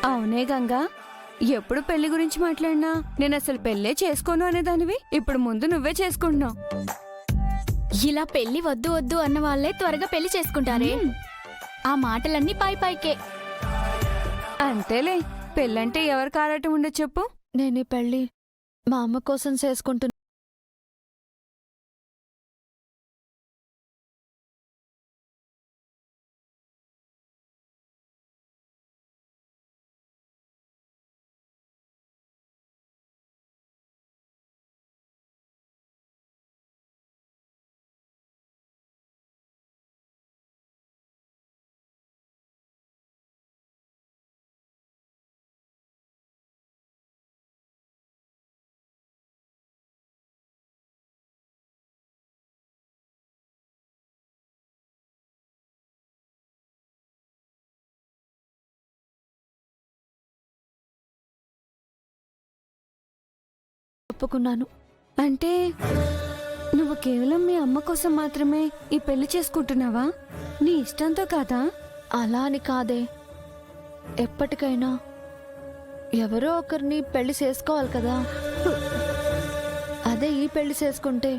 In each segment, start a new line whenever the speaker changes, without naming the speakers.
అవునే గంగా, ఎప్పుడు పెళ్లి గురించి మాట్లాడినా నేను అసలు పెళ్ళే చేసుకోను అనేదానివి, ఇప్పుడు ముందు నువ్వే చేసుకుంటున్నావు.
ఇలా పెళ్లి వద్దు వద్దు అన్న వాళ్ళే త్వరగా పెళ్లి చేసుకుంటారే. ఆ మాటలన్నీ పై పైకే.
అంతేలే, పెళ్ళంటే ఎవరికి ఆరాటం ఉండదు చెప్పు.
నేను ఈ పెళ్లి మా అమ్మ కోసం చేసుకుంటున్నా. ఒప్పుకున్నాను.
అంటే నువ్వు కేవలం మీ అమ్మ కోసం మాత్రమే ఈ పెళ్లి చేసుకుంటున్నావా? నీ ఇష్టంతో కాదా?
అలా అని కాదే, ఎప్పటికైనా ఎవరో ఒకరిని పెళ్లి చేసుకోవాలి కదా. అదే ఈ పెళ్లి చేసుకుంటే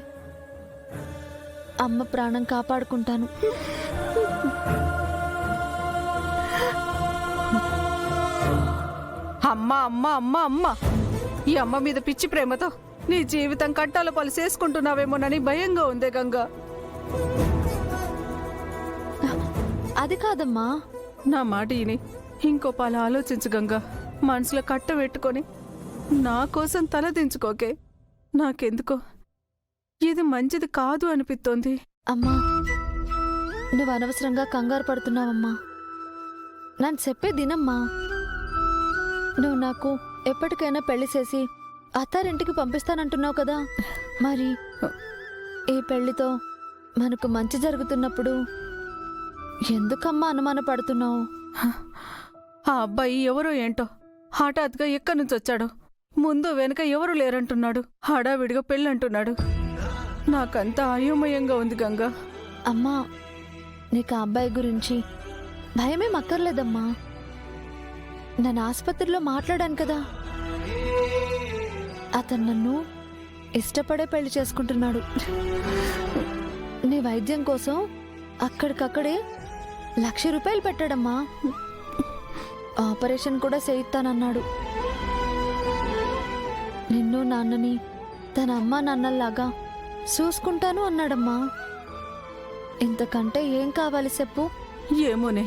అమ్మ ప్రాణం కాపాడుకుంటాను.
అమ్మా అమ్మా అమ్మా అమ్మా, ఈ అమ్మ మీద పిచ్చి ప్రేమతో నీ జీవితం కట్టాల పాలు చేసుకుంటున్నావేమోనని భయంగా ఉందే గంగా.
అది కాదమ్మా.
నా మాట విని ఇంకో పాలు ఆలోచించు గంగా. మనసులో కట్ట పెట్టుకొని నా కోసం తల దించుకోకే. నాకెందుకో ఇది మంచిది కాదు అనిపిస్తోంది.
అమ్మా, నువ్వు అనవసరంగా కంగారు పడుతున్నావమ్మా. నన్ను చెప్పేదినమ్మా. నువ్వు నాకు ఎప్పటికైనా పెళ్లి చేసి అత్తారింటికి పంపిస్తానంటున్నావు కదా. మరి ఈ పెళ్లితో మనకు మంచి జరుగుతున్నప్పుడు ఎందుకమ్మా అనుమాన పడుతున్నావు?
ఆ అబ్బాయి ఎవరో ఏంటో హఠాత్గా ఎక్కడి నుంచి వచ్చాడో, ముందు వెనక ఎవరు లేరంటున్నాడు, హడావిడిగా పెళ్ళంటున్నాడు. నాకంతా అయోమయంగా ఉంది గంగా.
అమ్మా, నీకు ఆ అబ్బాయి గురించి భయమేం అక్కర్లేదమ్మా. నన్ను ఆసుపత్రిలో మాట్లాడాను కదా. అతను నన్ను ఇష్టపడే పెళ్లి చేసుకుంటున్నాడు. నీ వైద్యం కోసం అక్కడికక్కడే 1,00,000 రూపాయలు పెట్టాడమ్మా. ఆపరేషన్ కూడా చేయిస్తానన్నాడు. నిన్ను నాన్నని తన అమ్మా నాన్నల్లాగా చూసుకుంటాను అన్నాడమ్మా. ఇంతకంటే ఏం కావాలి చెప్పు?
ఏమోనే,